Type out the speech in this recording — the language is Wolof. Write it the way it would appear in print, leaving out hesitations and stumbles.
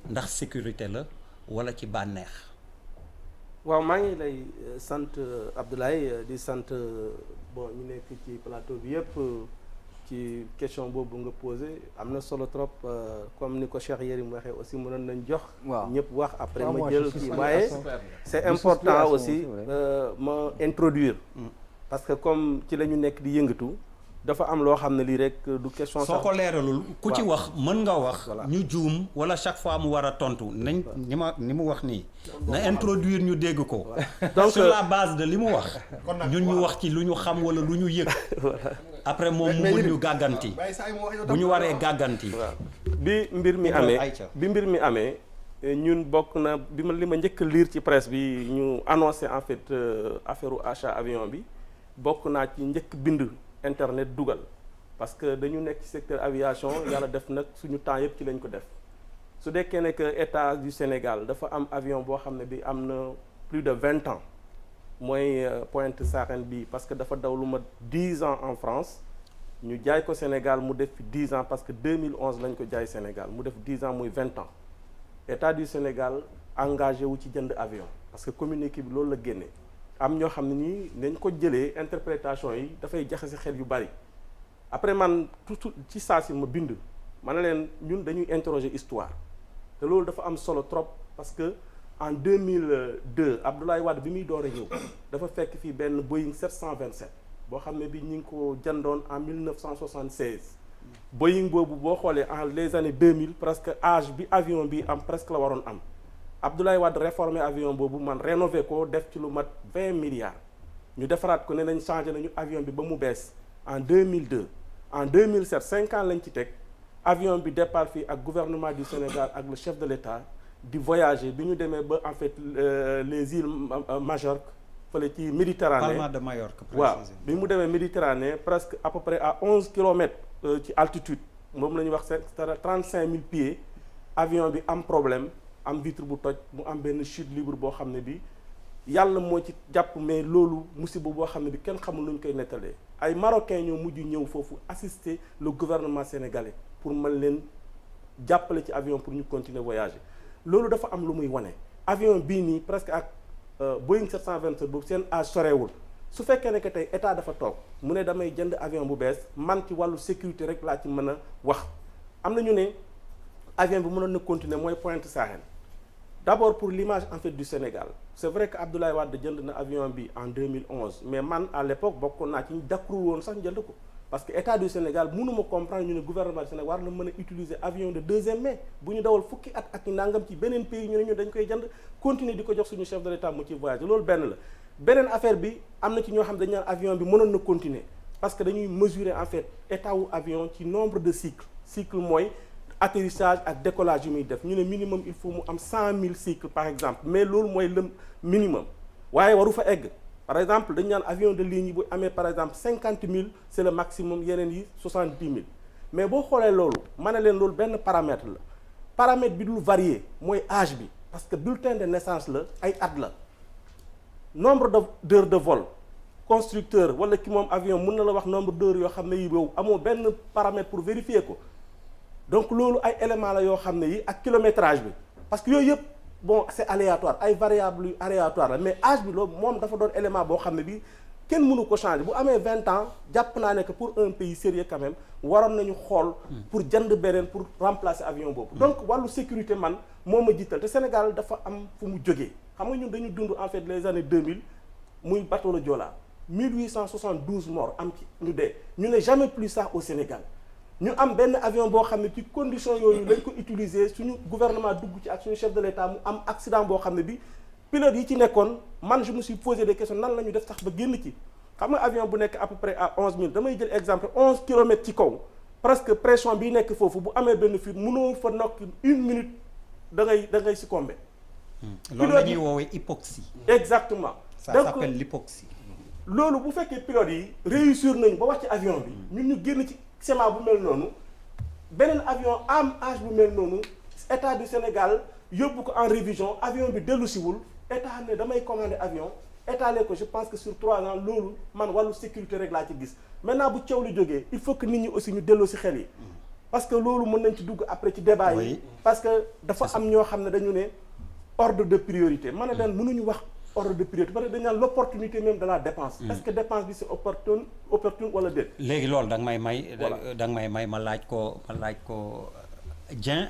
ndax sécurité la wala ci bànneex. waaw maa ngi lay sant Abdoulaye di sant bon ñu nekk ci plateau bi yëpp ci question boobu nga posé am na solo trop comme ni ko Cheikh Yérim waxee aussi mënoon nañ jox. waaw ñëpp wax après ma jël kii waaye c'est important aussi ma introduire. parce que comme ci la ñu nekk di yëngatu. dafa am loo xam ne lii rek du question. soo ko leeralul ku ci wax mën nga wax. ñu juum wala chaque fois mu war a tontu nañ ni mu wax nii. na introduire ñu dégg ko. donc sur la base de li mu wax. ñun ñu wax ci lu ñu xam wala lu ñu yëg. après moom mu mun ñu gàgganti. bu ñu waree gàgganti. bi mbir mi amee ñun bokk na li ma njëkk a lire ci presse bi ñu annoncé en fait affaire achat avion bi bokk naa ci njëkk bind. internet dugal parce que dañu nekk ci secteur aviation yàlla def nag suñu temps yëpp ci lañ ko def su dekkee ne que état du Sénégal dafa am avion boo xam ne bi am na plus de 20 ans mooy Pointe Sarène bi parce que dafa daw lu ma 10 ans en France ñu jaay ko Sénégal mu def fi 10 ans parce que 2011 lañ ko jaay Sénégal mu def 10 ans muy 20 ans état du Sénégal engagé wu ci jënd avion parce que communiqué bi loolu la génnee am ñoo xam ne ñii nañ ko jëlee interprétation yi dafay jaxase xel yu bari après man tout ci saa si ma bind ma ne leen ñun dañuy interroger histoire te loolu dafa am solo trop parce que en 2002 Abdoulaye Wade bi muy door a ñëw dafa fekk fii benn Boeing 727 boo xam ne bi ñu ngi ko jëndoon en 1976 Boeing boobu boo xoolee en les années 2000 presque âge bi avion bi am presque la waroon am Abdoulaye Wade réformé avion boobu man rénové ko def ci lu mat 20 milliards ñu defaraat ko ne nañ changé nañu avion bi ba mu bees en 2002 en 2007 5 ans lañ ci teg avion bi départ fii ak gouvernement du Sénégal ak le chef de l'État di voyager bi ñu demee ba en fait les îles Majorque fële ci Méditerranée Palma de Majorque waaw bi mu demee Méditerranée presque à peu près à 11 kilomètres ci altitude moom la ñuy wax 35 000 pieds avion bi am problème am vitre bu toj mu am benn chute libre boo xam ne bi yàlla moo ci jàpp mais loolu musiba boo xam ne bi kenn xamul lu ñu koy nettalee ay marocains ñoo mujj ñëw foofu assister le gouvernement sénégalais pour mën leen jàppale ci avion pour ñu continuer voyager loolu dafa am lu muy wane avion bii nii presque ak Boeing 727 boobu seen âge sorewul su fekkee ne que tey état dafa toog mu ne damay jënd avion bu bees man ci wàllu sécurité rek laa ci mën a wax am na ñu ne avion bi mënoon na continuer mooy Pointe Sarène d'abord pour l'image en fait du Sénégal c'est vrai que Abdoulaye Wade jënd na avion bi en 2011 mais man à l'époque bokkoon naa ci ñu dakru woon sax jënd ko parce que état du Sénégal mënuma comprendre ñu ne gouvernement du Sénégal war na mën a utiliser avion de deuxième main bu ñu dawal fukki at ak nangam ci beneen pays ñu ne ñu dañ koy jënd continuer di ko jox suñu chef de l'État mu ci voyage loolu benn la beneen affaire bi am na ci ñoo xam dañu naan avion bi mënoon na continuer parce que dañuy mesurer en fait état wu avion ci nombre de cycle mooy atterrissage ak décollage yu muy def ñu ne minimum il faut mu am 100 000 cycles par exemple mais loolu mooy le minimum waaye waru fa egg par exemple dañu naan avion de ligne yi bu amee par exemple 50 000 c'est le maximum yeneen yi 70 000 mais boo xoolee loolu ma ne leen loolu benn paramètre la paramètre bi dul varier mooy âge bi parce que bulletin de naissance la ay at la nombre d'heures de vol constructeur wala ki moom avion mën na la wax nombre d'heures yoo xam ne yi boobu amoo benn paramètre pour vérifier ko donc loolu ay éléments la yoo xam ne yi ak kilométrage bi parce que yooyu yëpp bon c'est aléatoire ay variables yu aléatoire la mais âge bi loolu moom dafa doon élément boo xam ne bi kenn mënu ko changer bu amee 20 ans jàpp naa ne que pour un pays sérieux quand même waroon nañu xool pour jënd beneen pour remplacer avion boobu donc wàllu sécurité man moo ma jiital te Sénégal dafa am fu mu jógee xam nga ñun dañu dund en fait les années 2000 muy bateau le Joola 1872 morts am ci ñu dee ñu ne jamais plus ça au Sénégal ñu am benn avion boo xam ne ci condition yooyu lañ ko utiliser suñu gouvernement dugg ci ak suñu chef de l'État mu am accident boo xam ne bi pilote yi ci nekkoon man je me suis posé des questions nan la ñu def sax ba génn ci xam nga avion bu nekk à peu près à 11 000 damay jël exemple 11 kilomètres ci kaw presque pression bi nekk foofu bu amee benn fuite mënoo fa nokk une minute da ngay succomber. loolu la ñuy woowee hypoxie. exactement ça s'appelle l'hypoxie. loolu bu fekkee pilote yi réussir nañu ba wax ci avion bi ñun ñu génn ci schéma bu mel noonu beneen avion am âge bu mel noonu état du Sénégal yóbbu ko en révision avion bi dellusiwul état ne damay commander avion étaler ko je pense que sur 3 ans loolu man wàllu sécurité rek laa ci gis maintenant bu coow li jógee il faut que nit ñi aussi ñu delloo si xel yi parce que loolu mën nañ ci dugg après ci débat yi parce que dafa am ñoo xam ne dañu ne ordre de priorité ma ne leen mënuñu wax ordre de priorité parce que dañ naan l'opportunité même de la dépense est-ce que dépense bi c'est opportune wala déet léegi loolu da nga may may ma laaj ko Dieng